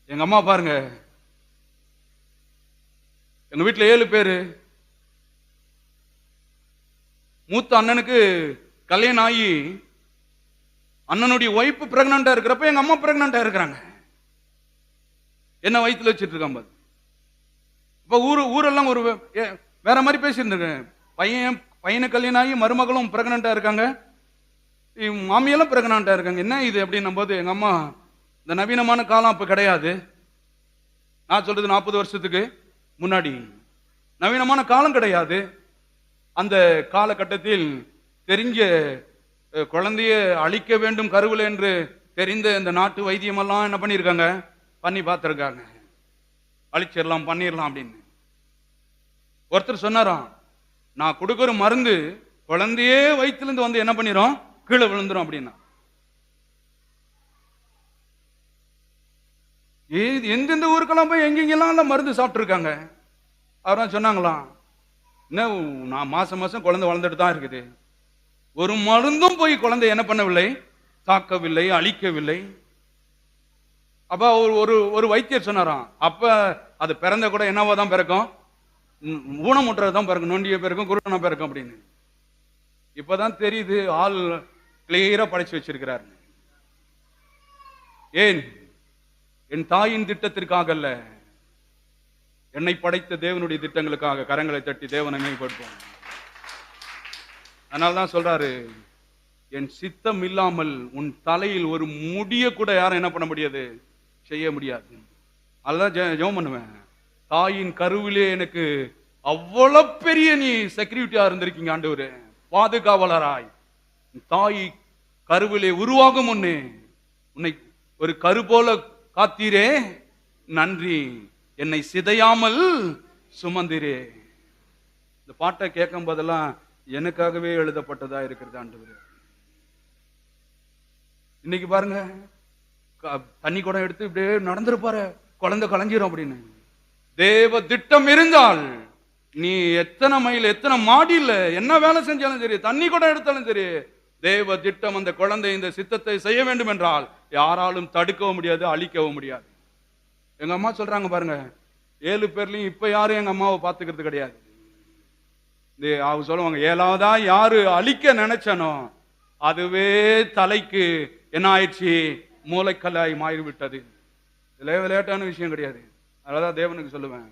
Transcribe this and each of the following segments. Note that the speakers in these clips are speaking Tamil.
எங்க அம்மா பாருங்க, எங்க வீட்டுல 7 பேரு. மூத்த அண்ணனுக்கு கல்யாணம் ஆகி அண்ணனுடைய ஒய்ஃப் பிரெக்னண்டா இருக்கிறப்ப எங்க அம்மா பிரெக்னண்டா இருக்கிறாங்க. என்ன வயிற்றுல வச்சிட்டு இருக்காங்க. இப்ப ஊரெல்லாம் ஒரு வேற மாதிரி பேசியிருந்திருக்கேன். பையனுக்கு கல்யாணம் ஆகி மருமகளும் பிரெக்னண்டா இருக்காங்க, மாமியெல்லாம் பிரெக்னண்டா இருக்காங்க. என்ன இது அப்படின்னும் போது எங்க அம்மா, இந்த நவீனமான காலம் அப்ப கிடையாது. நான் சொல்றது 40 வருஷத்துக்கு முன்னாடி நவீனமான காலம் கிடையாது. அந்த காலகட்டத்தில் தெரிஞ்ச குழந்தைய அழிக்க வேண்டும் கருவில் என்று தெரிந்த இந்த நாட்டு வைத்தியம் எல்லாம் என்ன பண்ணிருக்காங்க, பண்ணி பார்த்திருக்காங்க. அழிச்சிடலாம், பண்ணிடலாம் அப்படின்னு. ஒருத்தர் சொன்னாராம், நான் கொடுக்கிற மருந்து குழந்தையே வயிற்றிலிருந்து வந்து என்ன பண்ணிரும், கீழே விழுந்துரும் அப்படின்னா. எந்தெந்த ஊருக்கெல்லாம் போய் எங்கெங்கெல்லாம் மருந்து சாப்பிட்டு இருக்காங்க. அவரும் சொன்னாங்களாம், என்ன நான் மாசம் மாசம் குழந்தை வளர்ந்துட்டு தான் இருக்குது, ஒரு மருந்தும் போய் குழந்தை என்ன பண்ணவில்லை, தாக்கவில்லை, அழிக்கவில்லை. அப்ப ஒரு வைத்தியர் சொன்னாராம், அப்ப அது பிறந்த கூட என்னவோ தான் பிறக்கும், ஊனமுற்றது தான் பிறக்கும், நொண்டிய பிறக்கும், குருடனா பிறக்கும் அப்படின்னு. இப்பதான் தெரியுது, ஆள் கிளியரா படைச்சு வச்சிருக்கிறார். ஏன்? என் தாயின் திட்டத்திற்காக அல்ல, என்னை படைத்த தேவனுடைய திட்டங்களுக்காக. கரங்களை தட்டி தேவனை மேம்படுத்துவோம். அதனால்தான் சொல்றாரு, என் சித்தம் இல்லாமல் உன் தலையில் ஒரு முடிய கூட யாரும் என்ன பண்ண முடியாது, செய்ய முடியாது. அதுதான் ஜெபம் பண்ணுவேன். தாயின் கருவிலே எனக்கு அவ்வளவு பெரிய நீ செக்யூரிட்டியா இருந்திருக்கீங்க ஆண்டவரே, பாதுகாவலராய். தாய் கருவிலே உருவாகும் முன்னே உன்னை ஒரு கரு போல காத்தீரே, நன்றி. என்னை சிதையாமல் சுமந்திரே. இந்த பாட்டை கேட்கும் போதெல்லாம் எனக்காகவே எழுதப்பட்டதா இருக்கிறது ஆண்டவரே. இன்னைக்கு பாருங்க, தண்ணி குடம் எடுத்து இப்படியே நடந்திருப்பாரு, குழந்தை கலைஞ்சிரும் அப்படின்னு. தேவ திட்டம் இருந்தால் நீ எத்தனை மைல் எத்தனை மாடியில் என்ன வேலை செஞ்சாலும் சரி, தண்ணி குடம் எடுத்தாலும் சரி, தேவ திட்டம் அந்த குழந்தை இந்த சித்தத்தை செய்ய வேண்டும் என்றால் யாராலும் தடுக்கவும் முடியாது, அழிக்கவும் முடியாது. எங்க அம்மா சொல்றாங்க பாருங்க, 7 பேர்லயும் இப்ப யாரும் எங்க அம்மாவை பார்த்துக்கிறது கிடையாது. அவங்க சொல்லுவாங்க, 7வதா யாரு அழிக்க நினைச்சனோ அதுவே தலைக்கு என்ன ஆயிடுச்சு, மூளைக்கல்லாய் மாறிவிட்டது. இதுல விளையாட்டான விஷயம் கிடையாது. அதனாலதான் தேவனுக்கு சொல்லுவேன்,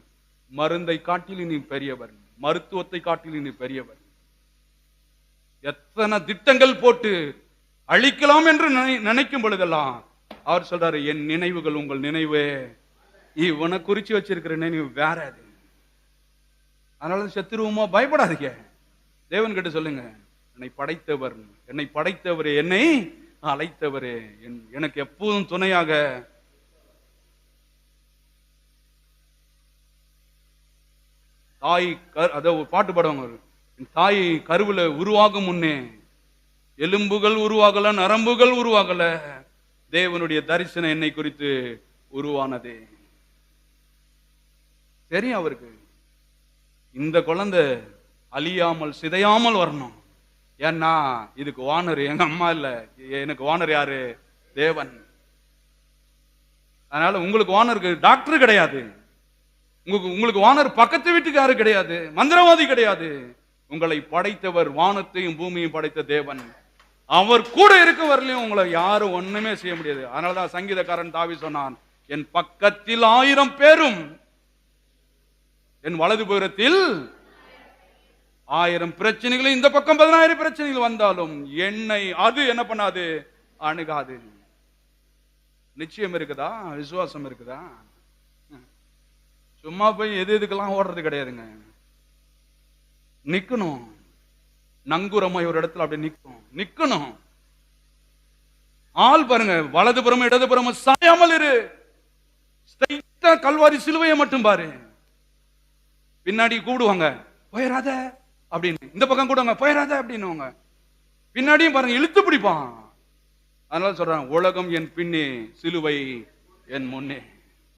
மருந்தை காட்டிலும் நீ பெரியவர், மருத்துவத்தை காட்டிலும் நீ பெரியவர். எத்தனை திட்டங்கள் போட்டு அழிக்கலாம் என்று நினைக்கும் பொழுதெல்லாம் அவர் சொல்றாரு, என் நினைவுகள் உங்கள் நினைவே, இவனை குறிச்சு வச்சிருக்கிற நினைவு வேற அது. அதனால செத்துருவோமா, பயப்படாதீங்க. தேவன் கிட்ட சொல்லுங்க, என்னை படைத்தவரே, என்னை அழைத்தவரே, எனக்கு எப்போதும் துணையாக. தாய் அத ஒரு பாட்டு பாடுவாங்க, தாய் கருவுல உருவாகும் முன்னே எலும்புகள் உருவாகல, நரம்புகள் உருவாகல, தேவனுடைய தரிசனம் என்னை குறித்து உருவானதே. தெரியும் அவருக்கு, இந்த குழந்தை அழியாமல் சிதையாமல் வரணும். ஏன்னா இதுக்கு வானர் எங்க அம்மா இல்ல, எனக்கு வானர் யாரு, தேவன். அதனால உங்களுக்கு வானருக்கு டாக்டர் கிடையாது, உங்களுக்கு வானர் பக்கத்து வீட்டுக்காரு கிடையாது, மந்திரவாதி கிடையாது. உங்களை படைத்தவர் வானத்தையும் பூமியையும் படைத்த தேவன். அவர் கூட இருக்க வரலையும் உங்களை யாரும் ஒண்ணுமே செய்ய முடியாது. அதனாலதான் சங்கீதக்காரன் தாவி சொன்னான், என் பக்கத்தில் 1000 பேரும் என் வலது புறத்தில் 1000 பிரச்சனைகள், இந்த பக்கம் 10000 பிரச்சனைகள் வந்தாலும் என்னை அது என்ன பண்ணாது, அணுகாது. நிச்சயம் இருக்குதா, விசுவாசம் இருக்குதா? சும்மா போய் எதுக்கெல்லாம் ஓடுறது கிடையாதுங்க. நிக்கணும், நங்குரமாய் ஒரு இடத்துல அப்படி நிக்கணும். ஆள் பாருங்க, வலதுபுறமும் இடதுபுறமும் சாயாமல் இரு. கல்வாரி சிலுவையை மட்டும் பாரு. பின்னாடி கூடுவாங்க, போயிடாத அப்படின்னு. இந்த பக்கம் கூடுவாங்க, போயிடாத அப்படின்னு. பின்னாடியும் பாருங்க, இழுத்து பிடிப்பான். அதனால சொல்றாங்க, உலகம் என் பின்னே, சிலுவை என் முன்னே.